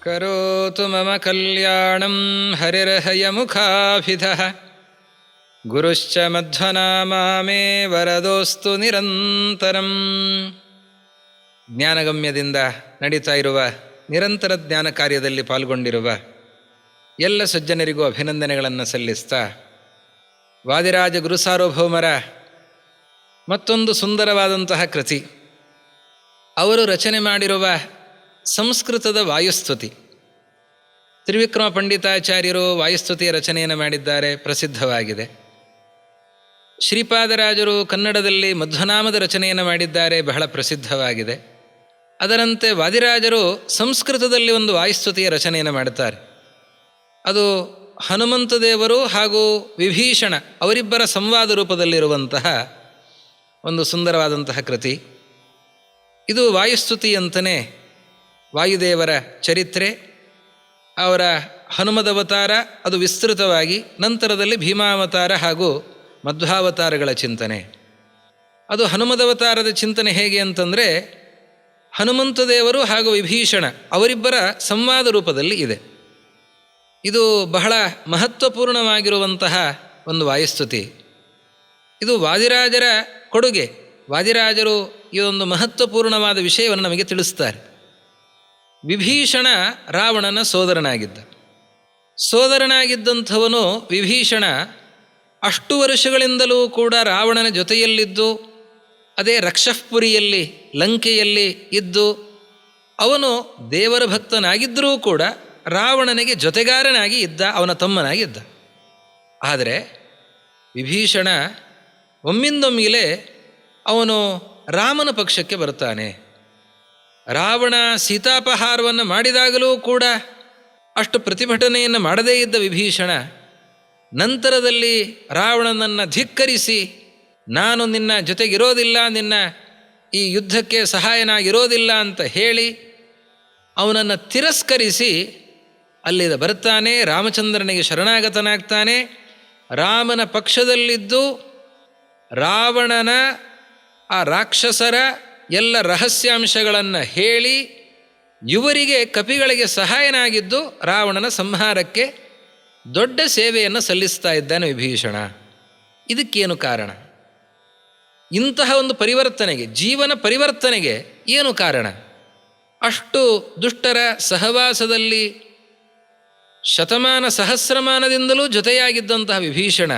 ಕರೋತು ಮಮ ಕಲ್ಯಾಣಂ ಹರಿರ್ಹಯಮುಖಾಭಿಧಃ ಗುರುಶ್ಚ ಮಧ್ವನಾಮಾ ಮೇ ವರದೋಸ್ತು ನಿರಂತರಂ. ಜ್ಞಾನಗಮ್ಯದಿಂದ ನಡೀತಾ ಇರುವ ನಿರಂತರ ಜ್ಞಾನ ಕಾರ್ಯದಲ್ಲಿ ಪಾಲ್ಗೊಂಡಿರುವ ಎಲ್ಲ ಸಜ್ಜನರಿಗೂ ಅಭಿನಂದನೆಗಳನ್ನು ಸಲ್ಲಿಸ್ತಾ, ವಾದಿರಾಜ ಗುರುಸಾರ್ವಭೌಮರ ಮತ್ತೊಂದು ಸುಂದರವಾದಂತಹ ಕೃತಿ, ಅವರು ರಚನೆ ಮಾಡಿರುವ ಸಂಸ್ಕೃತದ ವಾಯುಸ್ತುತಿ. ತ್ರಿವಿಕ್ರಮ ಪಂಡಿತಾಚಾರ್ಯರು ವಾಯುಸ್ತುತಿಯ ರಚನೆಯನ್ನು ಮಾಡಿದ್ದಾರೆ, ಪ್ರಸಿದ್ಧವಾಗಿದೆ. ಶ್ರೀಪಾದರಾಜರು ಕನ್ನಡದಲ್ಲಿ ಮಧ್ವನಾಮದ ರಚನೆಯನ್ನು ಮಾಡಿದ್ದಾರೆ, ಬಹಳ ಪ್ರಸಿದ್ಧವಾಗಿದೆ. ಅದರಂತೆ ವಾದಿರಾಜರು ಸಂಸ್ಕೃತದಲ್ಲಿ ಒಂದು ವಾಯುಸ್ತುತಿಯ ರಚನೆಯನ್ನು ಮಾಡುತ್ತಾರೆ. ಅದು ಹನುಮಂತ ದೇವರು ಹಾಗೂ ವಿಭೀಷಣ ಅವರಿಬ್ಬರ ಸಂವಾದ ರೂಪದಲ್ಲಿರುವಂತಹ ಒಂದು ಸುಂದರವಾದಂತಹ ಕೃತಿ. ಇದು ವಾಯುಸ್ತುತಿ ಅಂತಲೇ ವಾಯುದೇವರ ಚರಿತ್ರೆ, ಅವರ ಹನುಮದವತಾರ ಅದು ವಿಸ್ತೃತವಾಗಿ, ನಂತರದಲ್ಲಿ ಭೀಮಾವತಾರ ಹಾಗೂ ಮಧ್ವಾವತಾರಗಳ ಚಿಂತನೆ. ಅದು ಹನುಮದವತಾರದ ಚಿಂತನೆ ಹೇಗೆ ಅಂತಂದರೆ, ಹನುಮಂತ ದೇವರು ಹಾಗೂ ವಿಭೀಷಣ ಅವರಿಬ್ಬರ ಸಂವಾದ ರೂಪದಲ್ಲಿ ಇದೆ. ಇದು ಬಹಳ ಮಹತ್ವಪೂರ್ಣವಾಗಿರುವಂತಹ ಒಂದು ವಾಯುಸ್ತುತಿ. ಇದು ವಾದಿರಾಜರ ಕೊಡುಗೆ. ವಾದಿರಾಜರು ಇದೊಂದು ಮಹತ್ವಪೂರ್ಣವಾದ ವಿಷಯವನ್ನು ನಮಗೆ ತಿಳಿಸ್ತಾರೆ. ವಿಭೀಷಣ ರಾವಣನ ಸೋದರನಾಗಿದ್ದಂಥವನು ವಿಭೀಷಣ ಅಷ್ಟು ವರ್ಷಗಳಿಂದಲೂ ಕೂಡ ರಾವಣನ ಜೊತೆಯಲ್ಲಿದ್ದು, ಅದೇ ರಕ್ಷಃಪುರಿಯಲ್ಲಿ ಲಂಕೆಯಲ್ಲಿ ಇದ್ದು, ಅವನು ದೇವರ ಭಕ್ತನಾಗಿದ್ದರೂ ಕೂಡ ರಾವಣನಿಗೆ ಜೊತೆಗಾರನಾಗಿ ಇದ್ದ, ಅವನ ತಮ್ಮನಾಗಿ ಇದ್ದ. ಆದರೆ ವಿಭೀಷಣ ಒಮ್ಮಿಂದೊಮ್ಮಿಲೆ ಅವನು ರಾಮನ ಪಕ್ಷಕ್ಕೆ ಬರ್ತಾನೆ. ರಾವಣ ಸೀತಾಪಹಾರವನ್ನು ಮಾಡಿದಾಗಲೂ ಕೂಡ ಅಷ್ಟು ಪ್ರತಿಭಟನೆಯನ್ನು ಮಾಡದೇ ಇದ್ದ ವಿಭೀಷಣ ನಂತರದಲ್ಲಿ ರಾವಣನನ್ನು ಧಿಕ್ಕರಿಸಿ, ನಾನು ನಿನ್ನ ಜೊತೆಗಿರೋದಿಲ್ಲ, ನಿನ್ನ ಈ ಯುದ್ಧಕ್ಕೆ ಸಹಾಯನಾಗಿರೋದಿಲ್ಲ ಅಂತ ಹೇಳಿ ಅವನನ್ನು ತಿರಸ್ಕರಿಸಿ ಅಲ್ಲಿಂದ ಬರ್ತಾನೆ. ರಾಮಚಂದ್ರನಿಗೆ ಶರಣಾಗತನಾಗ್ತಾನೆ. ರಾಮನ ಪಕ್ಷದಲ್ಲಿದ್ದು ರಾವಣನ ಆ ರಾಕ್ಷಸರ ಎಲ್ಲ ರಹಸ್ಯಾಂಶಗಳನ್ನು ಹೇಳಿ ಇವರಿಗೆ ಕಪಿಗಳಿಗೆ ಸಹಾಯನಾಗಿದ್ದು ರಾವಣನ ಸಂಹಾರಕ್ಕೆ ದೊಡ್ಡ ಸೇವೆಯನ್ನು ಸಲ್ಲಿಸ್ತಾ ಇದ್ದಾನೆ ವಿಭೀಷಣ. ಇದಕ್ಕೇನು ಕಾರಣ? ಇಂತಹ ಒಂದು ಪರಿವರ್ತನೆಗೆ, ಜೀವನ ಪರಿವರ್ತನೆಗೆ ಏನು ಕಾರಣ? ಅಷ್ಟು ದುಷ್ಟರ ಸಹವಾಸದಲ್ಲಿ ಶತಮಾನ ಸಹಸ್ರಮಾನದಿಂದಲೂ ಜೊತೆಯಾಗಿದ್ದಂತಹ ವಿಭೀಷಣ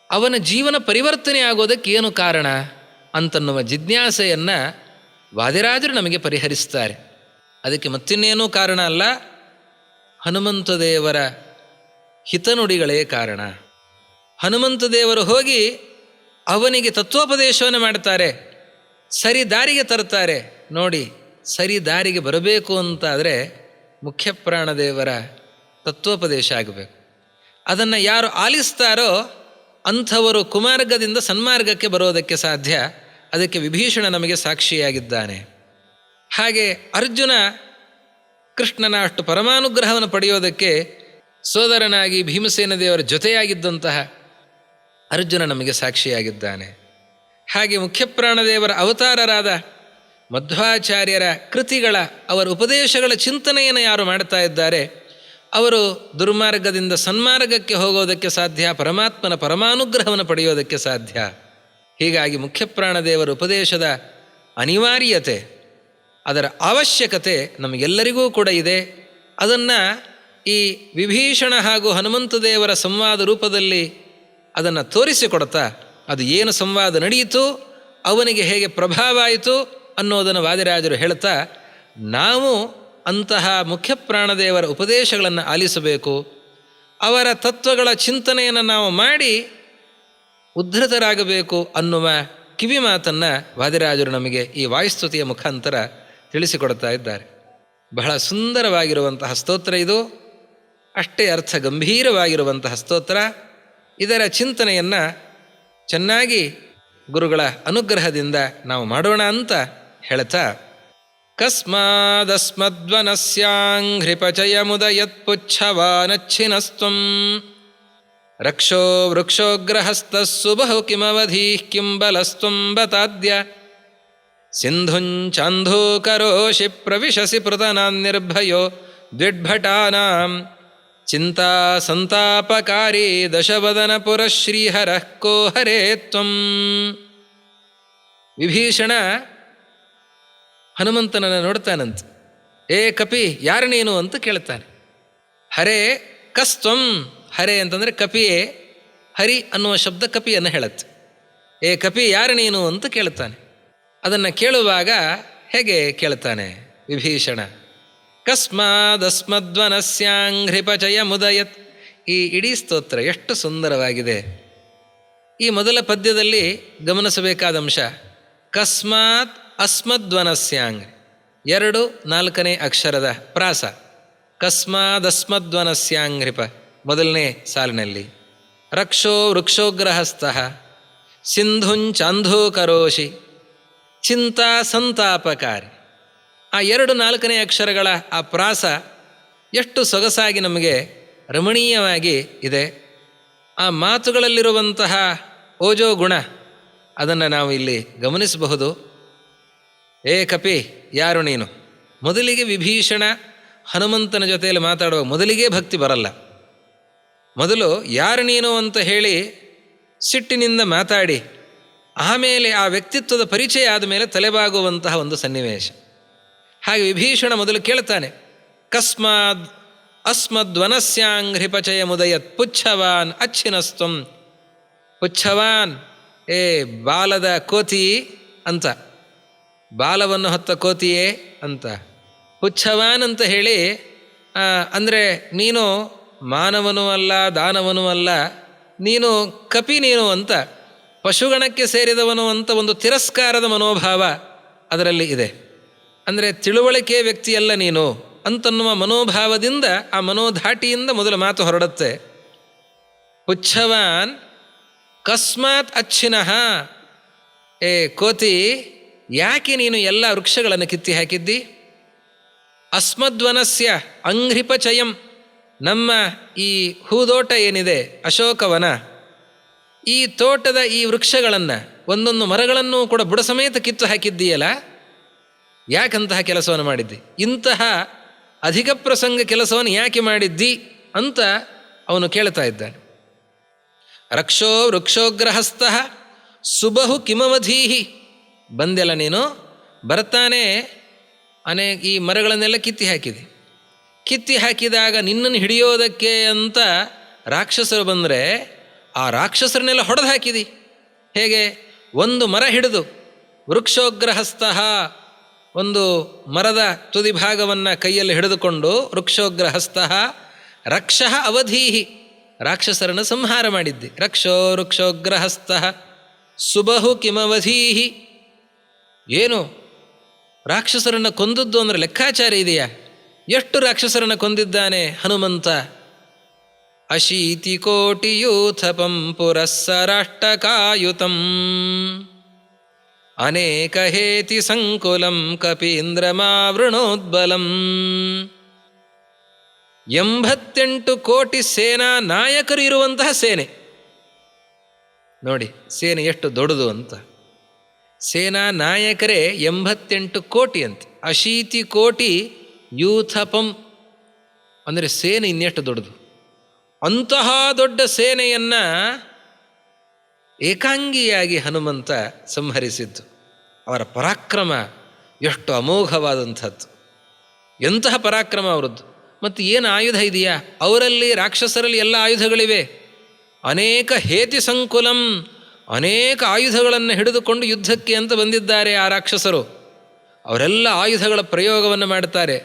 ಅವನ ಜೀವನ ಪರಿವರ್ತನೆ ಆಗೋದಕ್ಕೆ ಏನು ಕಾರಣ ಅಂತನ್ನುವ ಜಿಜ್ಞಾಸೆಯನ್ನು ವಾದಿರಾಜರು ನಮಗೆ ಪರಿಹರಿಸ್ತಾರೆ. ಅದಕ್ಕೆ ಮತ್ತಿನ್ನೇನೂ ಕಾರಣ ಅಲ್ಲ, ಹನುಮಂತ ದೇವರ ಹಿತನುಡಿಗಳೇ ಕಾರಣ. ಹನುಮಂತ ದೇವರು ಹೋಗಿ ಅವನಿಗೆ ತತ್ವೋಪದೇಶವನ್ನು ಮಾಡ್ತಾರೆ, ಸರಿ ದಾರಿಗೆ ತರ್ತಾರೆ. ನೋಡಿ, ಸರಿ ದಾರಿಗೆ ಬರಬೇಕು ಅಂತಾದರೆ ಮುಖ್ಯ ಪ್ರಾಣದೇವರ ತತ್ವೋಪದೇಶ ಆಗಬೇಕು. ಅದನ್ನು ಯಾರು ಆಲಿಸ್ತಾರೋ ಅಂಥವರು ಕುಮಾರ್ಗದಿಂದ ಸನ್ಮಾರ್ಗಕ್ಕೆ ಬರೋದಕ್ಕೆ ಸಾಧ್ಯ. ಅದಕ್ಕೆ ವಿಭೀಷಣ ನಮಗೆ ಸಾಕ್ಷಿಯಾಗಿದ್ದಾನೆ. ಹಾಗೆ ಅರ್ಜುನ ಕೃಷ್ಣನ ಅಷ್ಟು ಪರಮಾನುಗ್ರಹವನ್ನು ಪಡೆಯೋದಕ್ಕೆ ಸೋದರನಾಗಿ ಭೀಮಸೇನ ದೇವರ ಜೊತೆಯಾಗಿದ್ದಂತಹ ಅರ್ಜುನ ನಮಗೆ ಸಾಕ್ಷಿಯಾಗಿದ್ದಾನೆ. ಹಾಗೆ ಮುಖ್ಯಪ್ರಾಣದೇವರ ಅವತಾರರಾದ ಮಧ್ವಾಚಾರ್ಯರ ಕೃತಿಗಳ, ಅವರ ಉಪದೇಶಗಳ ಚಿಂತನೆಯನ್ನು ಯಾರು ಮಾಡ್ತಾ ಇದ್ದಾರೆ ಅವರು ದುರ್ಮಾರ್ಗದಿಂದ ಸನ್ಮಾರ್ಗಕ್ಕೆ ಹೋಗೋದಕ್ಕೆ ಸಾಧ್ಯ, ಪರಮಾತ್ಮನ ಪರಮಾನುಗ್ರಹವನ್ನು ಪಡೆಯೋದಕ್ಕೆ ಸಾಧ್ಯ. ಹೀಗಾಗಿ ಮುಖ್ಯಪ್ರಾಣದೇವರ ಉಪದೇಶದ ಅನಿವಾರ್ಯತೆ, ಅದರ ಅವಶ್ಯಕತೆ ನಮಗೆಲ್ಲರಿಗೂ ಕೂಡ ಇದೆ. ಅದನ್ನು ಈ ವಿಭೀಷಣ ಹಾಗೂ ಹನುಮಂತ ದೇವರ ಸಂವಾದ ರೂಪದಲ್ಲಿ ಅದನ್ನು ತೋರಿಸಿಕೊಡ್ತಾ, ಅದು ಏನು ಸಂವಾದ ನಡೆಯಿತು, ಅವನಿಗೆ ಹೇಗೆ ಪ್ರಭಾವ ಆಯಿತು ಅನ್ನೋದನ್ನು ವಾದಿರಾಜರು ಹೇಳ್ತಾ, ನಾವು ಅಂತಹ ಮುಖ್ಯಪ್ರಾಣದೇವರ ಉಪದೇಶಗಳನ್ನು ಆಲಿಸಬೇಕು. ಅವರ ತತ್ವಗಳ ಚಿಂತನೆಯನ್ನು ನಾವು ಮಾಡಿ ಉದ್ಧತರಾಗಬೇಕು ಅನ್ನುವ ಕಿವಿ ಮಾತನ್ನು ವಾದಿರಾಜರು ನಮಗೆ ಈ ವಾಯುಸ್ತುತಿಯ ಮುಖಾಂತರ ತಿಳಿಸಿಕೊಡ್ತಾ ಇದ್ದಾರೆ. ಬಹಳ ಸುಂದರವಾಗಿರುವಂತಹ ಸ್ತೋತ್ರ ಇದು, ಅಷ್ಟೇ ಅರ್ಥ ಗಂಭೀರವಾಗಿರುವಂತಹ ಸ್ತೋತ್ರ. ಇದರ ಚಿಂತನೆಯನ್ನು ಚೆನ್ನಾಗಿ ಗುರುಗಳ ಅನುಗ್ರಹದಿಂದ ನಾವು ಮಾಡೋಣ ಅಂತ ಹೇಳ್ತಾ, ಕಸ್ಮಾದಸ್ಮದ್ವನಸ್ಯಾಂಘ್ರಿಪಚಯಮುದಯತ್ಪುಚ್ಛವಾನಚ್ಛಿನಸ್ತ್ವಂ ರಕ್ಷೋ ವೃಕ್ಷೋಗ್ರಹಸ್ತಸ್ಸು ಬಹು ಕಿಮವಧೀಃ ಕಿಂ ಬಲಸ್ತ್ವಂ ಬತಾದ್ಯ ಸಿಂಧುಂಚಾಂಧೂಕರೋಷಿ ಪ್ರವಿಶಸಿ ಪೃತನಾನ್ನಿರ್ಭಯೋ ದ್ವಿಡ್ಭಟಾನಾಂ ಚಿಂತಾ ಸಂತಾಪಕಾರಿ ದಶವದನ ಪುರಶ್ರೀಹರಃ ಕೋ ಹರೇ ತ್ವಂ. ವಿಭೀಷಣ ಹನುಮಂತನನ್ನು ನೋಡ್ತಾನಂತೆ. ಏ ಕಪಿ, ಯಾರು ನೀನು ಅಂತ ಕೇಳ್ತಾನೆ. ಹರೇ ಕಸ್ತ್ವಂ. ಹರೇ ಅಂತಂದರೆ ಕಪಿಯೇ. ಹರಿ ಅನ್ನುವ ಶಬ್ದ ಕಪಿಯನ್ನು ಹೇಳುತ್ತೆ. ಏ ಕಪಿ, ಯಾರು ನೀನು ಅಂತ ಕೇಳ್ತಾನೆ. ಅದನ್ನು ಕೇಳುವಾಗ ಹೇಗೆ ಕೇಳ್ತಾನೆ ವಿಭೀಷಣ? ಕಸ್ಮಾದಸ್ಮದ್ವನಸ್ಯಾಂಘ್ರಿಪಚಯ ಮುದಯತ್. ಈ ಇಡೀ ಸ್ತೋತ್ರ ಎಷ್ಟು ಸುಂದರವಾಗಿದೆ. ಈ ಮೊದಲ ಪದ್ಯದಲ್ಲಿ ಗಮನಿಸಬೇಕಾದ ಅಂಶ ಕಸ್ಮಾತ್ ಅಸ್ಮದ್ವನಸ್ಯಾಂಗ್, 2 4ನೇ ಅಕ್ಷರದ ಪ್ರಾಸ. ಕಸ್ಮಾದಸ್ಮದ್ವನಸ್ಯಾಂಘ್ರಿಪ ಮೊದಲನೇ ಸಾಲಿನಲ್ಲಿ. ರಕ್ಷೋ ವೃಕ್ಷೋಗ್ರಹಸ್ಥಃ ಸಿಂಧುಂಚಾಂಧೂ ಕರೋಷಿ ಚಿಂತಾ ಸಂತಾಪಕಾರಿ. ಆ 2 4ನೇ ಅಕ್ಷರಗಳ ಆ ಪ್ರಾಸ ಎಷ್ಟು ಸೊಗಸಾಗಿ ನಮಗೆ ರಮಣೀಯವಾಗಿ ಇದೆ. ಆ ಮಾತುಗಳಲ್ಲಿರುವಂತಹ ಓಜೋ ಗುಣ ಅದನ್ನು ನಾವು ಇಲ್ಲಿ ಗಮನಿಸಬಹುದು. ಏ ಕಪಿ, ಯಾರು ನೀನು? ಮೊದಲಿಗೆ ವಿಭೀಷಣ ಹನುಮಂತನ ಜೊತೆಯಲ್ಲಿ ಮಾತಾಡುವಾಗ ಮೊದಲಿಗೆ ಭಕ್ತಿ ಬರಲ್ಲ. ಮೊದಲು ಯಾರು ನೀನು ಅಂತ ಹೇಳಿ ಸಿಟ್ಟಿನಿಂದ ಮಾತಾಡಿ ಆಮೇಲೆ ಆ ವ್ಯಕ್ತಿತ್ವದ ಪರಿಚಯ ಆದಮೇಲೆ ತಲೆಬಾಗುವಂತಹ ಒಂದು ಸನ್ನಿವೇಶ. ಹಾಗೆ ವಿಭೀಷಣ ಮೊದಲು ಕೇಳ್ತಾನೆ, ಕಸ್ಮಾದ್ ಅಸ್ಮದ್ವನಸ್ಯಾಂಘ್ರಿಪಚಯ ಮುದಯತ್ ಪುಚ್ಛವಾನ್ ಅಚ್ಛಿನಸ್ತ್ವಂ. ಪುಚ್ಛವಾನ್, ಏ ಬಾಲದ ಕೋತಿ ಅಂತ, ಬಾಲವನ್ನು ಹೊತ್ತ ಕೋತಿಯೇ ಅಂತ. ಪುಚ್ಛವಾನ್ ಅಂತ ಹೇಳಿ ಅಂದರೆ ನೀನು ಮಾನವನೂ ಅಲ್ಲ, ದಾನವನೂ ಅಲ್ಲ, ನೀನು ಕಪಿ ನೀನು ಅಂತ, ಪಶುಗಣಕ್ಕೆ ಸೇರಿದವನು ಅಂತ ಒಂದು ತಿರಸ್ಕಾರದ ಮನೋಭಾವ ಅದರಲ್ಲಿ ಇದೆ. ಅಂದರೆ ತಿಳುವಳಿಕೆ ವ್ಯಕ್ತಿಯಲ್ಲ ನೀನು ಅಂತನ್ನುವ ಮನೋಭಾವದಿಂದ, ಆ ಮನೋಧಾಟಿಯಿಂದ ಮೊದಲ ಮಾತು ಹೊರಡುತ್ತೆ. ಪುಚ್ಛವಾನ್ ಕಸ್ಮಾತ್ ಅಚ್ಛಿನಃ. ಏ ಕೋತಿ, ಯಾಕೆ ನೀನು ಎಲ್ಲ ವೃಕ್ಷಗಳನ್ನು ಕಿತ್ತಿ ಹಾಕಿದ್ದಿ? ಅಸ್ಮದ್ವನಸ್ಯ ಅಂಘ್ರಿಪಚಯಂ, ನಮ್ಮ ಈ ಹೂದೋಟ ಏನಿದೆ ಅಶೋಕವನ, ಈ ತೋಟದ ಈ ವೃಕ್ಷಗಳನ್ನು ಒಂದೊಂದು ಮರಗಳನ್ನು ಕೂಡ ಬುಡ ಸಮೇತ ಕಿತ್ತು ಹಾಕಿದ್ದೀಯಲ್ಲ, ಯಾಕಂತಹ ಕೆಲಸವನ್ನು ಮಾಡಿದ್ದಿ? ಇಂತಹ ಅಧಿಕ ಪ್ರಸಂಗ ಕೆಲಸವನ್ನು ಯಾಕೆ ಮಾಡಿದ್ದಿ ಅಂತ ಅವನು ಕೇಳ್ತಾ ಇದ್ದಾನೆ. ರಕ್ಷೋ ವೃಕ್ಷೋಗ್ರಹಸ್ಥಃ ಸುಬಹು ಕಿಮವಧೀಹಿ. ಬಂದೆಲ್ಲ ನೀನು, ಬರ್ತಾನೆ ಈ ಮರಗಳನ್ನೆಲ್ಲ ಕಿತ್ತಿ ಹಾಕಿದೆ. ಕಿತ್ತಿ ಹಾಕಿದಾಗ ನಿನ್ನನ್ನು ಹಿಡಿಯೋದಕ್ಕೆ ಅಂತ ರಾಕ್ಷಸರು ಬಂದರೆ ಆ ರಾಕ್ಷಸರನ್ನೆಲ್ಲ ಹೊಡೆದು ಹಾಕಿದಿ. ಹೇಗೆ? ಒಂದು ಮರ ಹಿಡಿದು ವೃಕ್ಷೋಗ್ರಹಸ್ಥಃ, ಒಂದು ಮರದ ತುದಿ ಭಾಗವನ್ನು ಕೈಯಲ್ಲಿ ಹಿಡಿದುಕೊಂಡು ವೃಕ್ಷೋಗ್ರಹಸ್ಥಃ ರಕ್ಷಃ ಅವಧೀಹಿ, ರಾಕ್ಷಸರನ್ನು ಸಂಹಾರ ಮಾಡಿದ್ದಿ. ರಕ್ಷೋ ವೃಕ್ಷೋಗ್ರಹಸ್ಥಃ ಸುಬಹು ಕಿಮವಧೀಹಿ. ಏನು ರಾಕ್ಷಸರನ್ನು ಕೊಂದದ್ದು ಅಂದರೆ ಲೆಕ್ಕಾಚಾರ ಇದೆಯಾ? ಎಷ್ಟು ರಾಕ್ಷಸರನ್ನು ಕೊಂದಿದ್ದಾನೆ ಹನುಮಂತ? 80 ಕೋಟಿ ಯೂಥಪಂ ಪುರಸ್ಸರಾಷ್ಟಕಾಯುತಂ ಅನೇಕ ಹೇತಿ ಸಂಕುಲಂ ಕಪೀಂದ್ರಮಾವೃಣೋದ್ಬಲಂ. 88 ಕೋಟಿ ಸೇನಾ ನಾಯಕರು ಇರುವಂತಹ ಸೇನೆ. ನೋಡಿ ಸೇನೆ ಎಷ್ಟು ದೊಡ್ಡದು ಅಂತ. ಸೇನಾ ನಾಯಕರೇ 88 ಕೋಟಿ ಅಂತ. 80 ಕೋಟಿ ಯೂಥಪಂ ಅಂದರೆ ಸೇನೆ ಇನ್ನೆಷ್ಟು ದೊಡ್ಡದು. ಅಂತಹ ದೊಡ್ಡ ಸೇನೆಯನ್ನು ಏಕಾಂಗಿಯಾಗಿ ಹನುಮಂತ ಸಂಹರಿಸಿದ್ದು. ಅವರ ಪರಾಕ್ರಮ ಎಷ್ಟು ಅಮೋಘವಾದಂಥದ್ದು. ಎಂತಹ ಪರಾಕ್ರಮ ಅವರದ್ದು. ಮತ್ತು ಏನು ಆಯುಧ ಇದೆಯಾ ಅವರಲ್ಲಿ? ರಾಕ್ಷಸರಲ್ಲಿ ಎಲ್ಲ ಆಯುಧಗಳಿವೆ. ಅನೇಕ ಹೇತಿ ಸಂಕುಲಂ, ಅನೇಕ ಆಯುಧಗಳನ್ನು ಹಿಡಿದುಕೊಂಡು ಯುದ್ಧಕ್ಕೆ ಅಂತ ಬಂದಿದ್ದಾರೆ ಆ ರಾಕ್ಷಸರು. ಅವರೆಲ್ಲ ಆಯುಧಗಳ ಪ್ರಯೋಗವನ್ನು ಮಾಡ್ತಾರೆ.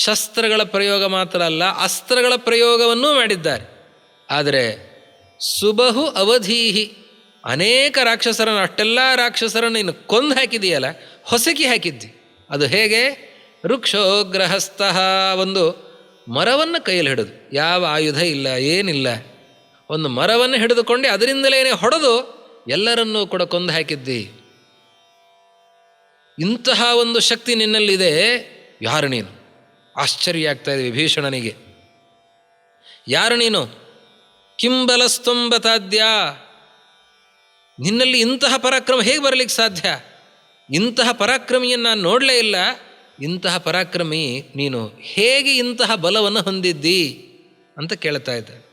ಶಸ್ತ್ರಗಳ ಪ್ರಯೋಗ ಮಾತ್ರ ಅಲ್ಲ, ಅಸ್ತ್ರಗಳ ಪ್ರಯೋಗವನ್ನೂ ಮಾಡಿದ್ದಾರೆ. ಆದರೆ ಸುಬಹು ಅವಧೀಹಿ, ಅನೇಕ ರಾಕ್ಷಸರನ್ನು, ಅಷ್ಟೆಲ್ಲ ರಾಕ್ಷಸರನ್ನು ಇನ್ನು ಕೊಂದು ಹಾಕಿದೆಯಲ್ಲ, ಹೊಸಕಿ ಹಾಕಿದ್ದಿ. ಅದು ಹೇಗೆ? ವೃಕ್ಷೋಗ್ರಹಸ್ಥಃ, ಒಂದು ಮರವನ್ನು ಕೈಯಲ್ಲಿ ಹಿಡಿದು, ಯಾವ ಆಯುಧ ಇಲ್ಲ, ಏನಿಲ್ಲ, ಒಂದು ಮರವನ್ನು ಹಿಡಿದುಕೊಂಡು ಅದರಿಂದಲೇ ಹೊಡೆದು ಎಲ್ಲರನ್ನೂ ಕೂಡ ಕೊಂದು ಹಾಕಿದ್ದಿ. ಇಂತಹ ಒಂದು ಶಕ್ತಿ ನಿನ್ನಲ್ಲಿದೆ. ಯಾರು ನೀನು? ಆಶ್ಚರ್ಯ ಆಗ್ತಾ ಇದೆ ವಿಭೀಷಣನಿಗೆ. ಯಾರು ನೀನು? ಕಿಂಬಲಸ್ತಂಬತಾದ್ಯ, ನಿನ್ನಲ್ಲಿ ಇಂತಹ ಪರಾಕ್ರಮ ಹೇಗೆ ಬರಲಿಕ್ಕೆ ಸಾಧ್ಯ? ಇಂತಹ ಪರಾಕ್ರಮಿಯನ್ನು ನಾನು ನೋಡಲೇ ಇಲ್ಲ. ಇಂತಹ ಪರಾಕ್ರಮಿ ನೀನು ಹೇಗೆ ಇಂತಹ ಬಲವನ್ನು ಹೊಂದಿದ್ದಿ ಅಂತ ಕೇಳ್ತಾ ಇದ್ದಾನೆ.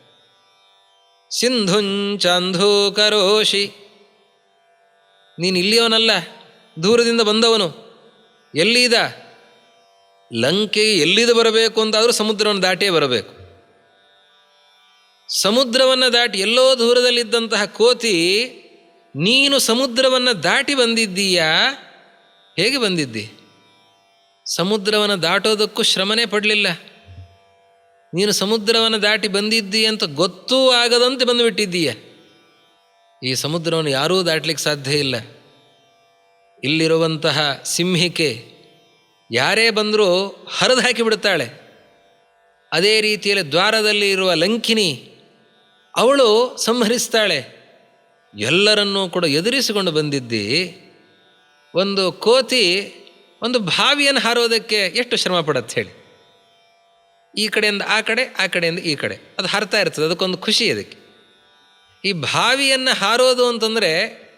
ಸಿಂಧುಂಚಾಂಧೂಕರೋಷಿ, ನೀನು ಇಲ್ಲಿಯವನಲ್ಲ, ದೂರದಿಂದ ಬಂದವನು. ಎಲ್ಲಿದ? ಲಂಕೆ ಎಲ್ಲಿದು ಬರಬೇಕು ಅಂತಾದರೂ ಸಮುದ್ರವನ್ನು ದಾಟಿಯೇ ಬರಬೇಕು. ಸಮುದ್ರವನ್ನು ದಾಟಿ ಎಲ್ಲೋ ದೂರದಲ್ಲಿದ್ದಂತಹ ಕೋತಿ, ನೀನು ಸಮುದ್ರವನ್ನು ದಾಟಿ ಬಂದಿದ್ದೀಯಾ? ಹೇಗೆ ಬಂದಿದ್ದಿ? ಸಮುದ್ರವನ್ನು ದಾಟೋದಕ್ಕೂ ಶ್ರಮನೇ ಪಡಲಿಲ್ಲ. ನೀನು ಸಮುದ್ರವನ್ನು ದಾಟಿ ಬಂದಿದ್ದಿ ಅಂತ ಗೊತ್ತೂ ಆಗದಂತೆ ಬಂದುಬಿಟ್ಟಿದ್ದೀಯ. ಈ ಸಮುದ್ರವನ್ನು ಯಾರೂ ದಾಟಲಿಕ್ಕೆ ಸಾಧ್ಯ ಇಲ್ಲ. ಇಲ್ಲಿರುವಂತಹ ಸಿಂಹಿಕೆ ಯಾರೇ ಬಂದರೂ ಹರಿದು ಹಾಕಿಬಿಡ್ತಾಳೆ. ಅದೇ ರೀತಿಯಲ್ಲಿ ದ್ವಾರದಲ್ಲಿ ಇರುವ ಲಂಕಿನಿ ಅವಳು ಸಂಹರಿಸ್ತಾಳೆ. ಎಲ್ಲರನ್ನೂ ಕೂಡ ಎದುರಿಸಿಕೊಂಡು ಬಂದಿದ್ದಿ. ಒಂದು ಕೋತಿ ಒಂದು ಬಾವಿಯನ್ನು ಹಾರೋದಕ್ಕೆ ಎಷ್ಟು ಶ್ರಮ ಪಡತ್ತೆ ಹೇಳಿ. ಈ ಕಡೆಯಿಂದ ಆ ಕಡೆ, ಆ ಕಡೆಯಿಂದ ಈ ಕಡೆ ಅದು ಹಾರ್ತಾ ಇರ್ತದೆ, ಅದಕ್ಕೊಂದು ಖುಷಿ. ಅದಕ್ಕೆ ಈ ಬಾವಿಯನ್ನು ಹಾರೋದು ಅಂತಂದರೆ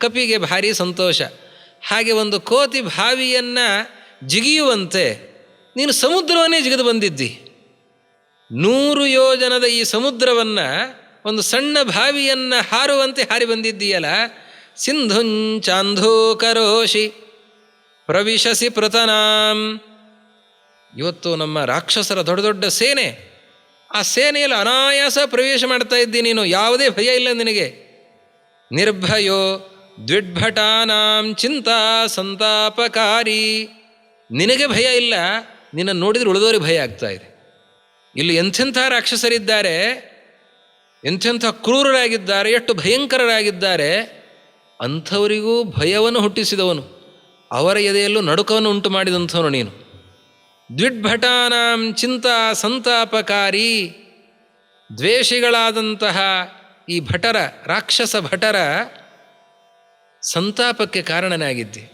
ಕಪಿಗೆ ಭಾರಿ ಸಂತೋಷ. ಹಾಗೆ ಒಂದು ಕೋತಿ ಬಾವಿಯನ್ನು ಜಿಗಿಯುವಂತೆ ನೀನು ಸಮುದ್ರವನ್ನೇ ಜಿಗಿದು ಬಂದಿದ್ದಿ. 100 ಯೋಜನದ ಈ ಸಮುದ್ರವನ್ನು ಒಂದು ಸಣ್ಣ ಬಾವಿಯನ್ನು ಹಾರುವಂತೆ ಹಾರಿ ಬಂದಿದ್ದೀಯಲ್ಲ. ಸಿಂಧುಂಚಾಂಧೂಕರೋಷಿ ಪ್ರವಿಶಸಿ ಪೃತನಾಂ. ಇವತ್ತು ನಮ್ಮ ರಾಕ್ಷಸರ ದೊಡ್ಡ ದೊಡ್ಡ ಸೇನೆ, ಆ ಸೇನೆಯಲ್ಲಿ ಅನಾಯಾಸ ಪ್ರವೇಶ ಮಾಡ್ತಾ ಇದ್ದಿ ನೀನು, ಯಾವುದೇ ಭಯ ಇಲ್ಲ ನಿನಗೆ. ನಿರ್ಭಯೋ ದ್ವಿಡ್ಭಟಾನಾಂ ಚಿಂತಾ ಸಂತಾಪಕಾರಿ. ನಿನಗೆ ಭಯ ಇಲ್ಲ, ನಿನ್ನನ್ನು ನೋಡಿದ್ರೆ ಉಳಿದವರಿಗೆ ಭಯ ಆಗ್ತಾ ಇದೆ. ಇಲ್ಲಿ ಎಂಥೆಂಥ ರಾಕ್ಷಸರಿದ್ದಾರೆ, ಎಂಥೆಂಥ ಕ್ರೂರರಾಗಿದ್ದಾರೆ, ಎಷ್ಟು ಭಯಂಕರರಾಗಿದ್ದಾರೆ. ಅಂಥವರಿಗೂ ಭಯವನ್ನು ಹುಟ್ಟಿಸಿದವನು, ಅವರ ಎದೆಯಲ್ಲೂ ನಡುಕವನ್ನು ಉಂಟು ಮಾಡಿದಂಥವನು ನೀನು. ದ್ವಿಡ್ಭಟಾನಾಂ ಚಿಂತಾ ಸಂತಾಪಕಾರಿ. ದ್ವೇಷಿಗಳಾದಂತಹ ಈ ಭಟರ, ರಾಕ್ಷಸ ಭಟರ ಸಂತಾಪಕ್ಕೆ ಕಾರಣನಾಗಿದ್ದಿ,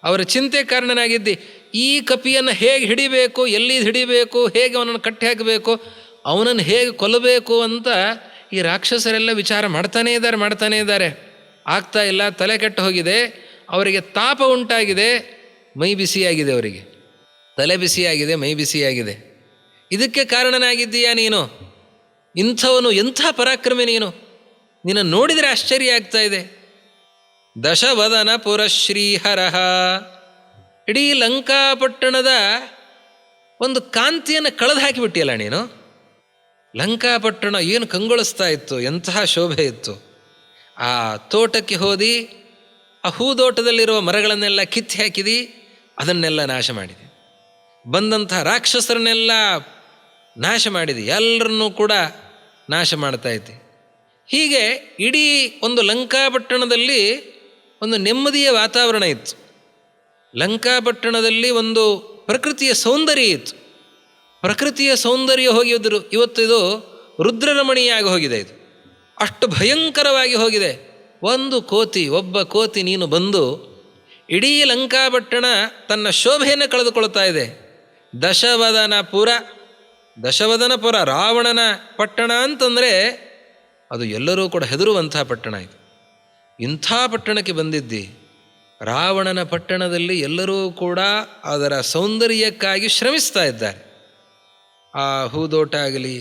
ಅವರ ಚಿಂತೆ ಕಾರಣನಾಗಿದ್ದಿ. ಈ ಕಪಿಯನ್ನು ಹೇಗೆ ಹಿಡಿಬೇಕು, ಎಲ್ಲಿ ಹಿಡಿಬೇಕು, ಹೇಗೆ ಅವನನ್ನು ಕಟ್ಟಿ ಹಾಕಬೇಕು, ಅವನನ್ನು ಹೇಗೆ ಕೊಲ್ಲಬೇಕು ಅಂತ ಈ ರಾಕ್ಷಸರೆಲ್ಲ ವಿಚಾರ ಮಾಡ್ತಾನೇ ಇದ್ದಾರೆ. ಆಗ್ತಾ ಇಲ್ಲ, ತಲೆ ಕೆಟ್ಟು ಹೋಗಿದೆ, ಅವರಿಗೆ ತಾಪ ಉಂಟಾಗಿದೆ, ಮೈ ಬಿಸಿಯಾಗಿದೆ, ಅವರಿಗೆ ತಲೆ ಬಿಸಿಯಾಗಿದೆ, ಮೈ ಬಿಸಿಯಾಗಿದೆ. ಇದಕ್ಕೆ ಕಾರಣನಾಗಿದ್ದೀಯಾ ನೀನು. ಇಂಥವನು, ಎಂಥ ಪರಾಕ್ರಮಿ ನೀನು. ನಿನ್ನ ನೋಡಿದರೆ ಆಶ್ಚರ್ಯ ಆಗ್ತಾ ಇದೆ. ದಶವದನ ಪುರಶ್ರೀಹರಃ. ಇಡೀ ಲಂಕಾಪಟ್ಟಣದ ಒಂದು ಕಾಂತಿಯನ್ನು ಕಳೆದು ಹಾಕಿಬಿಟ್ಟಿಯಲ್ಲ ನೀನು. ಲಂಕಾಪಟ್ಟಣ ಏನು ಕಂಗೊಳಿಸ್ತಾ ಇತ್ತು, ಎಂತಹ ಶೋಭೆ ಇತ್ತು. ಆ ತೋಟಕ್ಕೆ ಹೋದಿ, ಆ ಹೂದೋಟದಲ್ಲಿರುವ ಮರಗಳನ್ನೆಲ್ಲ ಕಿತ್ತು ಹಾಕಿದಿ, ಅದನ್ನೆಲ್ಲ ನಾಶ ಮಾಡಿದೆ. ಬಂದಂತಹ ರಾಕ್ಷಸರನ್ನೆಲ್ಲ ನಾಶ ಮಾಡಿದೆ, ಎಲ್ಲರನ್ನೂ ಕೂಡ ನಾಶ ಮಾಡ್ತಾ ಇದ್ದೆ. ಹೀಗೆ ಇಡೀ ಒಂದು ಲಂಕಾಪಟ್ಟಣದಲ್ಲಿ ಒಂದು ನೆಮ್ಮದಿಯ ವಾತಾವರಣ ಇತ್ತು. ಲಂಕಾಪಟ್ಟಣದಲ್ಲಿ ಒಂದು ಪ್ರಕೃತಿಯ ಸೌಂದರ್ಯ ಇತ್ತು. ಪ್ರಕೃತಿಯ ಸೌಂದರ್ಯ ಹೋಗಿದ್ರು, ಇವತ್ತು ಇದು ರುದ್ರರಮಣೀಯಾಗಿ ಹೋಗಿದೆ. ಇದು ಅಷ್ಟು ಭಯಂಕರವಾಗಿ ಹೋಗಿದೆ. ಒಬ್ಬ ಕೋತಿ ನೀನು ಬಂದು ಇಡೀ ಲಂಕಾಪಟ್ಟಣ ತನ್ನ ಶೋಭೆಯನ್ನು ಕಳೆದುಕೊಳ್ತಾ ಇದೆ. ದಶವದನಪುರ ರಾವಣನ ಪಟ್ಟಣ ಅಂತಂದರೆ ಅದು ಎಲ್ಲರೂ ಕೂಡ ಹೆದರುವಂತಹ ಪಟ್ಟಣ ಇದು. ಇಂಥ ಪಟ್ಟಣಕ್ಕೆ ಬಂದಿದ್ದಿ. ರಾವಣನ ಪಟ್ಟಣದಲ್ಲಿ ಎಲ್ಲರೂ ಕೂಡ ಅದರ ಸೌಂದರ್ಯಕ್ಕಾಗಿ ಶ್ರಮಿಸ್ತಾ ಇದ್ದಾರೆ. ಆ ಹೂದೋಟ ಆಗಲಿ,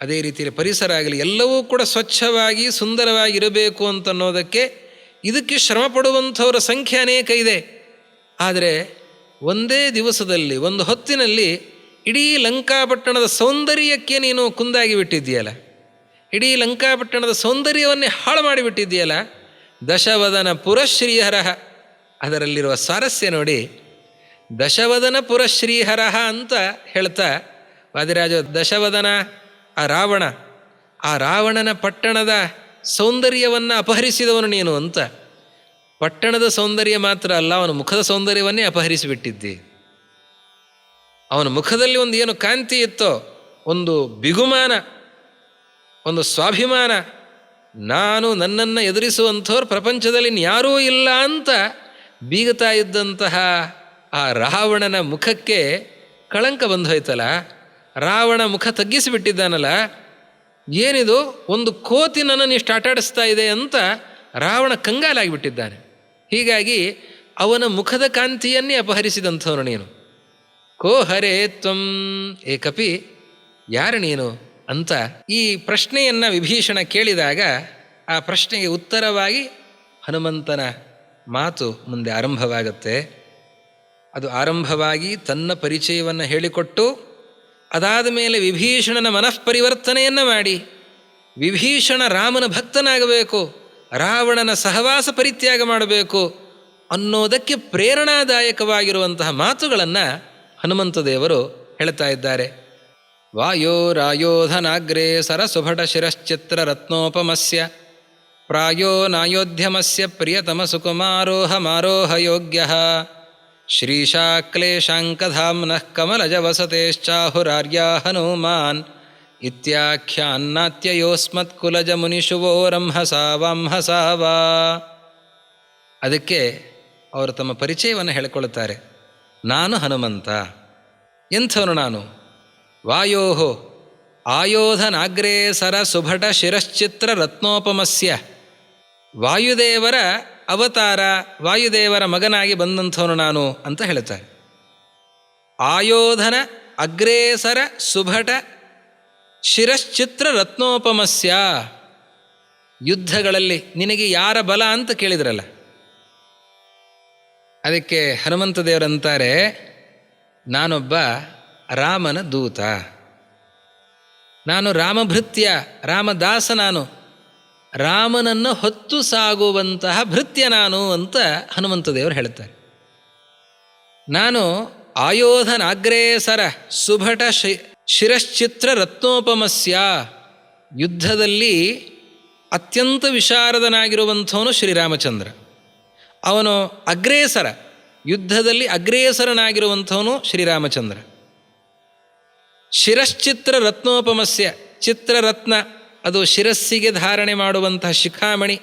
ಅದೇ ರೀತಿಯಲ್ಲಿ ಪರಿಸರ ಆಗಲಿ, ಎಲ್ಲವೂ ಕೂಡ ಸ್ವಚ್ಛವಾಗಿ ಸುಂದರವಾಗಿರಬೇಕು ಅಂತನ್ನೋದಕ್ಕೆ ಇದಕ್ಕೆ ಶ್ರಮ ಪಡುವಂಥವರ ಸಂಖ್ಯೆ ಅನೇಕ ಇದೆ. ಆದರೆ ಒಂದೇ ದಿವಸದಲ್ಲಿ, ಒಂದು ಹೊತ್ತಿನಲ್ಲಿ ಇಡೀ ಲಂಕಾಪಟ್ಟಣದ ಸೌಂದರ್ಯಕ್ಕೆ ನೀನು ಕುಂದಾಗಿ ಬಿಟ್ಟಿದ್ದೀಯಲ್ಲ, ಇಡೀ ಲಂಕಾಪಟ್ಟಣದ ಸೌಂದರ್ಯವನ್ನೇ ಹಾಳು ಮಾಡಿಬಿಟ್ಟಿದ್ದೀಯಲ್ಲ. ದಶವದನ ಪುರಶ್ರೀಹರಃ. ಅದರಲ್ಲಿರುವ ಸ್ವಾರಸ್ಯ ನೋಡಿ. ದಶವದನ ಪುರಶ್ರೀಹರಃ ಅಂತ ಹೇಳ್ತಾ ವಾದಿರಾಜ, ದಶವದನ ಆ ರಾವಣನ ಪಟ್ಟಣದ ಸೌಂದರ್ಯವನ್ನು ಅಪಹರಿಸಿದವನು ನೀನು ಅಂತ. ಪಟ್ಟಣದ ಸೌಂದರ್ಯ ಮಾತ್ರ ಅಲ್ಲ, ಅವನ ಮುಖದ ಸೌಂದರ್ಯವನ್ನೇ ಅಪಹರಿಸಿಬಿಟ್ಟಿದ್ದಿ. ಅವನ ಮುಖದಲ್ಲಿ ಒಂದು ಏನು ಕಾಂತಿ ಇತ್ತೋ, ಒಂದು ಬಿಗುಮಾನ, ಒಂದು ಸ್ವಾಭಿಮಾನ, ನಾನು ನನ್ನನ್ನು ಎದುರಿಸುವಂಥವ್ರು ಪ್ರಪಂಚದಲ್ಲಿ ಇನ್ಯಾರೂ ಇಲ್ಲ ಅಂತ ಬೀಗುತ್ತಾ ಇದ್ದಂತಹ ಆ ರಾವಣನ ಮುಖಕ್ಕೆ ಕಳಂಕ ಬಂದು ಹೋಯ್ತಲ್ಲ. ರಾವಣ ಮುಖ ತಗ್ಗಿಸಿಬಿಟ್ಟಿದ್ದಾನಲ್ಲ. ಏನಿದು, ಒಂದು ಕೋತಿ ನನ್ನನ್ನು ಇಷ್ಟು ಆಟಾಡಿಸ್ತಾ ಇದೆ ಅಂತ ರಾವಣ ಕಂಗಾಲಾಗಿಬಿಟ್ಟಿದ್ದಾನೆ. ಹೀಗಾಗಿ ಅವನ ಮುಖದ ಕಾಂತಿಯನ್ನೇ ಅಪಹರಿಸಿದಂಥವನು ನೀನು. ಕೋ ಹರೇ ತ್ವಂ, ಏ ಕಪಿ ಯಾರು ನೀನು ಅಂತ ಈ ಪ್ರಶ್ನೆಯನ್ನು ವಿಭೀಷಣ ಕೇಳಿದಾಗ ಆ ಪ್ರಶ್ನೆಗೆ ಉತ್ತರವಾಗಿ ಹನುಮಂತನ ಮಾತು ಮುಂದೆ ಆರಂಭವಾಗುತ್ತೆ. ಅದು ಆರಂಭವಾಗಿ ತನ್ನ ಪರಿಚಯವನ್ನು ಹೇಳಿಕೊಟ್ಟು ಅದಾದ ಮೇಲೆ ವಿಭೀಷಣನ ಮನಃಪರಿವರ್ತನೆಯನ್ನು ಮಾಡಿ ವಿಭೀಷಣ ರಾಮನ ಭಕ್ತನಾಗಬೇಕು, ರಾವಣನ ಸಹವಾಸ ಪರಿತ್ಯಾಗ ಮಾಡಬೇಕು ಅನ್ನೋದಕ್ಕೆ ಪ್ರೇರಣಾದಾಯಕವಾಗಿರುವಂತಹ ಮಾತುಗಳನ್ನು ಹನುಮಂತ ದೇವರು ಹೇಳ್ತಾ ಇದ್ದಾರೆ. ವಾಯೋರಾಯೋಧನಾಗ್ರೇ ಸರಸುಭಟ ಶಿರಶ್ಚಿತ್ರ ರತ್ನೋಪಮಸ್ಯ ಪ್ರಾಯೋ ನಾಯೋಧ್ಯಮಸ್ಯ ಪ್ರಿಯತಮ ಸುಕುಮಾರೋಹ ಮಾರೋಹ ಯೋಗ್ಯ ಶ್ರೀಶಾಕ್ಲೇಶಾಂಕಧಾಮ್ನಃ ಕಮಲಜವಸತೇಶ್ಚಾಹುರಾರ್ಯ ಹನುಮಾನ್ ಇತ್ಯಾಖ್ಯಾನ್ನಾತ್ಯಯೋಸ್ಮತ್ಕುಲಜ ಮುನಿಷುವೋ ರಂಹಸಾ ವಾಂಹಸಾವಾ. ಅದಕ್ಕೆ ಅವರು ತಮ್ಮ ಪರಿಚಯವನ್ನು ಹೇಳಿಕೊಳ್ಳುತ್ತಾರೆ. ನಾನು ಹನುಮಂತ. ಎಂಥವನು ನಾನು? ವಾಯೋ ಆಯೋಧನಾಗ್ರೇಸರ ಸುಭಟ ಶಿರಶ್ಚಿತ್ರ ರತ್ನೋಪಮಸ್ಯ, ವಾಯುದೇವರ ಅವತಾರ, ವಾಯುದೇವರ ಮಗನಾಗಿ ಬಂದಂಥವನು ನಾನು ಅಂತ ಹೇಳ್ತಾರೆ. ಆಯೋಧನ ಅಗ್ರೇಸರ ಸುಭಟ ಶಿರಶ್ಚಿತ್ರ ರತ್ನೋಪಮಸ್ಯ, ಯುದ್ಧಗಳಲ್ಲಿ ನಿನಗೆ ಯಾರ ಬಲ ಅಂತ ಕೇಳಿದ್ರಲ್ಲ, ಅದಕ್ಕೆ ಹನುಮಂತ ದೇವರಂತಾರೆ, ನಾನೊಬ್ಬ ರಾಮನ ದೂತ, ನಾನು ರಾಮಭೃತ್ಯ, ರಾಮದಾಸ, ನಾನು ರಾಮನನ್ನು ಹೊತ್ತು ಸಾಗುವಂತಹ ಭೃತ್ಯ ನಾನು ಅಂತ ಹನುಮಂತ ದೇವರು ಹೇಳ್ತಾರೆ. ನಾನು ಆಯೋಧನಾಗ್ರೇಸರ ಸುಭಟ ಶಿರಶ್ಚಿತ್ರ ರತ್ನೋಪಮಸ್ಯ, ಯುದ್ಧದಲ್ಲಿ ಅತ್ಯಂತ ವಿಶಾರದನಾಗಿರುವಂಥವನು ಶ್ರೀರಾಮಚಂದ್ರ. ಅವನು ಅಗ್ರೇಸರ, ಯುದ್ಧದಲ್ಲಿ ಅಗ್ರೇಸರನಾಗಿರುವಂಥವನು ಶ್ರೀರಾಮಚಂದ್ರ. ಶಿರಶ್ಚಿತ್ರ ರತ್ನೋಪಮಸ್ಯ, ಚಿತ್ರರತ್ನ ಅದು ಶಿರಸ್ಸಿಗೆ ಧಾರಣೆ ಮಾಡುವಂತಹ ಶಿಖಾಮಣಿ.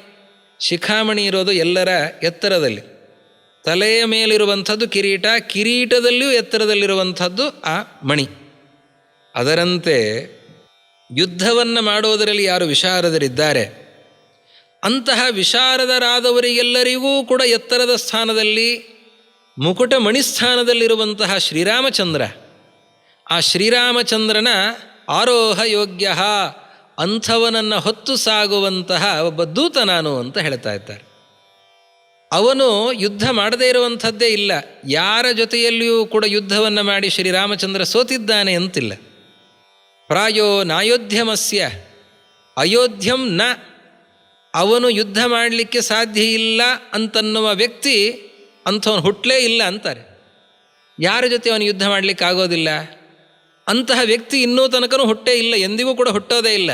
ಶಿಖಾಮಣಿ ಇರೋದು ಎಲ್ಲರ ಎತ್ತರದಲ್ಲಿ, ತಲೆಯ ಮೇಲಿರುವಂಥದ್ದು ಕಿರೀಟ, ಕಿರೀಟದಲ್ಲಿಯೂ ಎತ್ತರದಲ್ಲಿರುವಂಥದ್ದು ಆ ಮಣಿ. ಅದರಂತೆ ಯುದ್ಧವನ್ನು ಮಾಡೋದರಲ್ಲಿ ಯಾರು ವಿಶಾರದರಿದ್ದಾರೆ ಅಂತಹ ವಿಶಾರದರಾದವರಿಗೆಲ್ಲರಿಗೂ ಕೂಡ ಎತ್ತರದ ಸ್ಥಾನದಲ್ಲಿ ಮುಕುಟ ಮಣಿಸ್ಥಾನದಲ್ಲಿರುವಂತಹ ಶ್ರೀರಾಮಚಂದ್ರ, ಆ ಶ್ರೀರಾಮಚಂದ್ರನ ಆರೋಹ ಯೋಗ್ಯ, ಅಂಥವನನ್ನು ಹೊತ್ತು ಸಾಗುವಂತಹ ಒಬ್ಬ ದೂತ ನಾನು ಅಂತ ಹೇಳ್ತಾ ಇದ್ದಾರೆ. ಅವನು ಯುದ್ಧ ಮಾಡದೇ ಇರುವಂಥದ್ದೇ ಇಲ್ಲ, ಯಾರ ಜೊತೆಯಲ್ಲಿಯೂ ಕೂಡ ಯುದ್ಧವನ್ನು ಮಾಡಿ ಶ್ರೀರಾಮಚಂದ್ರ ಸೋತಿದ್ದಾನೆ ಅಂತಿಲ್ಲ. ಪ್ರಾಯೋ ನಾಯೋಧ್ಯಮಸ್ಯ, ಅಯೋಧ್ಯಂ ನ, ಅವನು ಯುದ್ಧ ಮಾಡಲಿಕ್ಕೆ ಸಾಧ್ಯ ಇಲ್ಲ ಅಂತನ್ನುವ ವ್ಯಕ್ತಿ ಅಂಥವನು ಹುಟ್ಟಲೇ ಇಲ್ಲ ಅಂತಾರೆ. ಯಾರ ಜೊತೆ ಅವನು ಯುದ್ಧ ಮಾಡಲಿಕ್ಕೆ ಆಗೋದಿಲ್ಲ ಅಂತಹ ವ್ಯಕ್ತಿ ಇನ್ನೂ ತನಕನೂ ಹುಟ್ಟೇ ಇಲ್ಲ, ಎಂದಿಗೂ ಕೂಡ ಹುಟ್ಟೋದೇ ಇಲ್ಲ.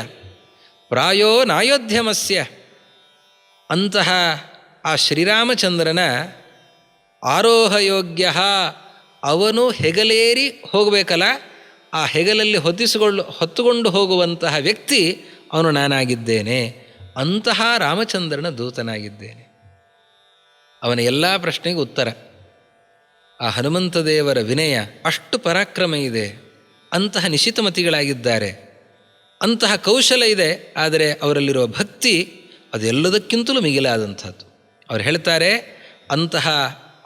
ಪ್ರಾಯೋ ನಾಯೋಧ್ಯಮಸ್ಯ, ಅಂತಹ ಆ ಶ್ರೀರಾಮಚಂದ್ರನ ಆರೋಹಯೋಗ್ಯ, ಅವನು ಹೆಗಲೇರಿ ಹೋಗಬೇಕಲ್ಲ, ಆ ಹೆಗಲಲ್ಲಿ ಹೊತ್ತುಕೊಂಡು ಹೋಗುವಂತಹ ವ್ಯಕ್ತಿ ಅವನು ನಾನಾಗಿದ್ದೇನೆ. ಅಂತಹ ರಾಮಚಂದ್ರನ ದೂತನಾಗಿದ್ದೇನೆ. ಅವನ ಎಲ್ಲ ಪ್ರಶ್ನೆಗೂ ಉತ್ತರ. ಆ ಹನುಮಂತ ದೇವರ ವಿನಯ ಅಷ್ಟು ಪರಾಕ್ರಮ ಇದೆ, ಅಂತಹ ನಿಶಿತಮತಿಗಳಾಗಿದ್ದಾರೆ, ಅಂತಹ ಕೌಶಲ ಇದೆ. ಆದರೆ ಅವರಲ್ಲಿರುವ ಭಕ್ತಿ ಅದೆಲ್ಲದಕ್ಕಿಂತಲೂ ಮಿಗಿಲಾದಂಥದ್ದು. ಅವ್ರು ಹೇಳ್ತಾರೆ, ಅಂತಹ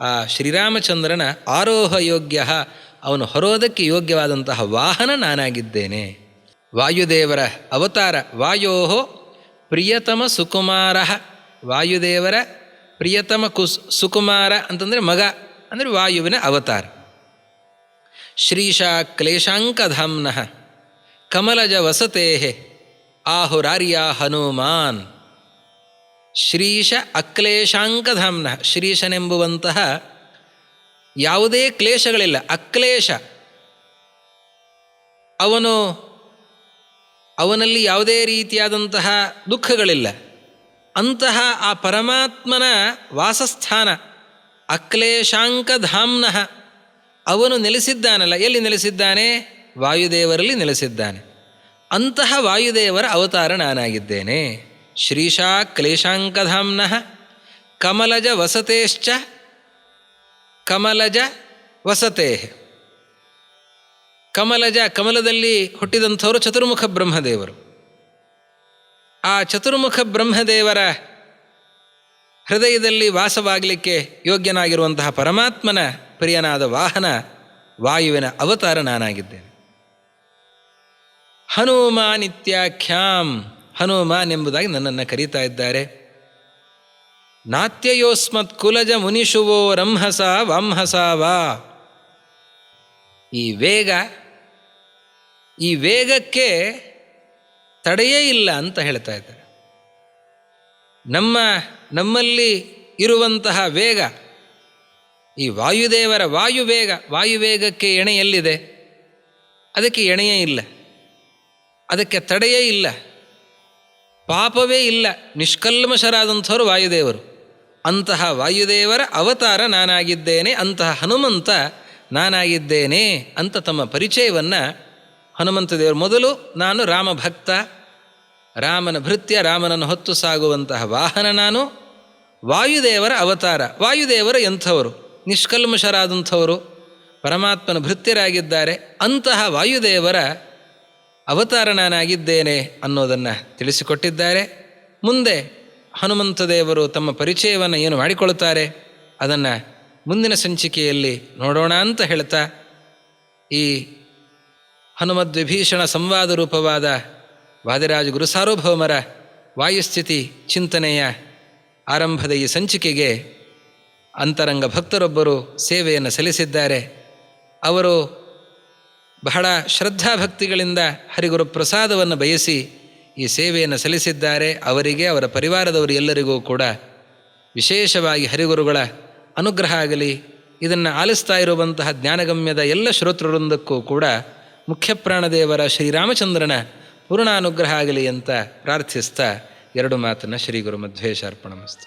ಆ ಶ್ರೀರಾಮಚಂದ್ರನ ಆರೋಹ ಯೋಗ್ಯ, ಅವನು ಹೊರೋದಕ್ಕೆ ಯೋಗ್ಯವಾದಂತಹ ವಾಹನ ನಾನಾಗಿದ್ದೇನೆ. ವಾಯುದೇವರ ಅವತಾರ, ವಾಯೋ ಪ್ರಿಯತಮ ಸುಕುಮಾರ, ವಾಯುದೇವರ ಪ್ರಿಯತಮ ಸುಕುಮಾರ ಅಂತಂದರೆ ಮಗ, ಅಂದರೆ ವಾಯುವಿನ ಅವತಾರ. ಶ್ರೀಶಾ ಕ್ಲೇಶಾಂಕಧಾಮ್ನಃ ಕಮಲಜ ವಸತೆ ಆಹುರಾರ್ಯ ಹನುಮಾನ್. ಶ್ರೀಶ ಅಕ್ಲೇಶಾಂಕಧಾಮ್ನ, ಶ್ರೀಶನೆಂಬುವಂತಹ ಯಾವುದೇ ಕ್ಲೇಶಗಳಿಲ್ಲ, ಅಕ್ಲೇಶ, ಅವನಲ್ಲಿ ಯಾವುದೇ ರೀತಿಯಾದಂತಹ ದುಃಖಗಳಿಲ್ಲ. ಅಂತಹ ಆ ಪರಮಾತ್ಮನ ವಾಸಸ್ಥಾನ ಅಕ್ಲೇಶಾಂಕಧಾಮ್ನಃ, ಅವನು ನೆಲೆಸಿದ್ದಾನಲ್ಲ, ಎಲ್ಲಿ ನೆಲೆಸಿದ್ದಾನೆ? ವಾಯುದೇವರಲ್ಲಿ ನೆಲೆಸಿದ್ದಾನೆ. ಅಂತಹ ವಾಯುದೇವರ ಅವತಾರ ನಾನಾಗಿದ್ದೇನೆ. ಶ್ರೀಶಾ ಕ್ಲೇಶಾಂಕಧಾಮ್ನಃ ಕಮಲಜ ವಸತೇಶ್ಚ, ಕಮಲಜ ವಸತೆ, ಕಮಲಜ, ಕಮಲದಲ್ಲಿ ಹುಟ್ಟಿದಂಥವರು ಚತುರ್ಮುಖ ಬ್ರಹ್ಮದೇವರು. ಆ ಚತುರ್ಮುಖ ಬ್ರಹ್ಮದೇವರ ಹೃದಯದಲ್ಲಿ ವಾಸವಾಗಲಿಕ್ಕೆ ಯೋಗ್ಯನಾಗಿರುವಂತಹ ಪರಮಾತ್ಮನ ಪ್ರಿಯನಾದ ವಾಹನ ವಾಯುವಿನ ಅವತಾರ ನಾನಾಗಿದ್ದೇನೆ. ಹನುಮಾನಿತ್ಯಾಖ್ಯಾಂ, ಹನುಮಾನ್ ಎಂಬುದಾಗಿ ನನ್ನನ್ನು ಕರೀತಾ ಇದ್ದಾರೆ. ನಾತ್ಯಯೋಸ್ಮತ್ ಕುಲಜ ಮುನಿಷುವೋ ರಂಹಸ ವಾಂಹಸ ವಾ. ಈ ವೇಗಕ್ಕೆ ತಡೆಯೇ ಇಲ್ಲ ಅಂತ ಹೇಳ್ತಾ ಇದ್ದಾರೆ. ನಮ್ಮಲ್ಲಿ ಇರುವಂತಹ ವೇಗ, ಈ ವಾಯುದೇವರ ವಾಯುವೇಗಕ್ಕೆ ಎಣೆ ಎಲ್ಲಿದೆ? ಅದಕ್ಕೆ ಎಣೆಯೇ ಇಲ್ಲ, ಅದಕ್ಕೆ ತಡೆಯೇ ಇಲ್ಲ, ಪಾಪವೇ ಇಲ್ಲ. ನಿಷ್ಕಲ್ಮಶರಾದಂಥವರು ವಾಯುದೇವರು. ಅಂತಹ ವಾಯುದೇವರ ಅವತಾರ ನಾನಾಗಿದ್ದೇನೆ, ಅಂತಹ ಹನುಮಂತ ನಾನಾಗಿದ್ದೇನೆ ಅಂತ ತಮ್ಮ ಪರಿಚಯವನ್ನು ಹನುಮಂತ ದೇವರು, ಮೊದಲು ನಾನು ರಾಮಭಕ್ತ, ರಾಮನ ಭೃತ್ಯ, ರಾಮನನ್ನು ಹೊತ್ತು ಸಾಗುವಂತಹ ವಾಹನ ನಾನು, ವಾಯುದೇವರ ಅವತಾರ. ವಾಯುದೇವರು ಎಂಥವರು? ನಿಷ್ಕಲ್ಮಶರಾದಂಥವರು, ಪರಮಾತ್ಮನ ಭೃತ್ಯರಾಗಿದ್ದಾರೆ. ಅಂತಹ ವಾಯುದೇವರ ಅವತಾರ ನಾನಾಗಿದ್ದೇನೆ ಅನ್ನೋದನ್ನು ತಿಳಿಸಿಕೊಟ್ಟಿದ್ದಾರೆ. ಮುಂದೆ ಹನುಮಂತ ದೇವರು ತಮ್ಮ ಪರಿಚಯವನ್ನು ಏನು ಮಾಡಿಕೊಳ್ತಾರೆ ಅದನ್ನು ಮುಂದಿನ ಸಂಚಿಕೆಯಲ್ಲಿ ನೋಡೋಣ ಅಂತ ಹೇಳ್ತಾ, ಈ ಹನುಮದ್ವಿಭೀಷಣ ಸಂವಾದ ರೂಪವಾದ ವಾದಿರಾಜ ಗುರುಸಾರ್ವಭೌಮರ ವಾಯುಸ್ಥಿತಿ ಚಿಂತನೆಯ ಆರಂಭದ ಈ ಸಂಚಿಕೆಗೆ ಅಂತರಂಗ ಭಕ್ತರೊಬ್ಬರು ಸೇವೆಯನ್ನು ಸಲ್ಲಿಸಿದ್ದಾರೆ. ಅವರು ಬಹಳ ಶ್ರದ್ಧಾಭಕ್ತಿಗಳಿಂದ ಹರಿಗುರು ಪ್ರಸಾದವನ್ನು ಬಯಸಿ ಈ ಸೇವೆಯನ್ನು ಸಲ್ಲಿಸಿದ್ದಾರೆ. ಅವರಿಗೆ, ಅವರ ಪರಿವಾರದವರು ಎಲ್ಲರಿಗೂ ಕೂಡ ವಿಶೇಷವಾಗಿ ಹರಿಗುರುಗಳ ಅನುಗ್ರಹ ಆಗಲಿ. ಇದನ್ನು ಆಲಿಸ್ತಾ ಇರುವಂತಹ ಜ್ಞಾನಗಮ್ಯದ ಎಲ್ಲ ಶ್ರೋತೃವೃಂದಕ್ಕೂ ಕೂಡ ಮುಖ್ಯಪ್ರಾಣದೇವರ ಶ್ರೀರಾಮಚಂದ್ರನ ಪೂರ್ಣಾನುಗ್ರಹ ಆಗಲಿ ಅಂತ ಪ್ರಾರ್ಥಿಸ್ತಾ ಎರಡು ಮಾತನ್ನು ಶ್ರೀ ಗುರು ಮಧ್ವೇಶ ಅರ್ಪಣಮಸ್ತು.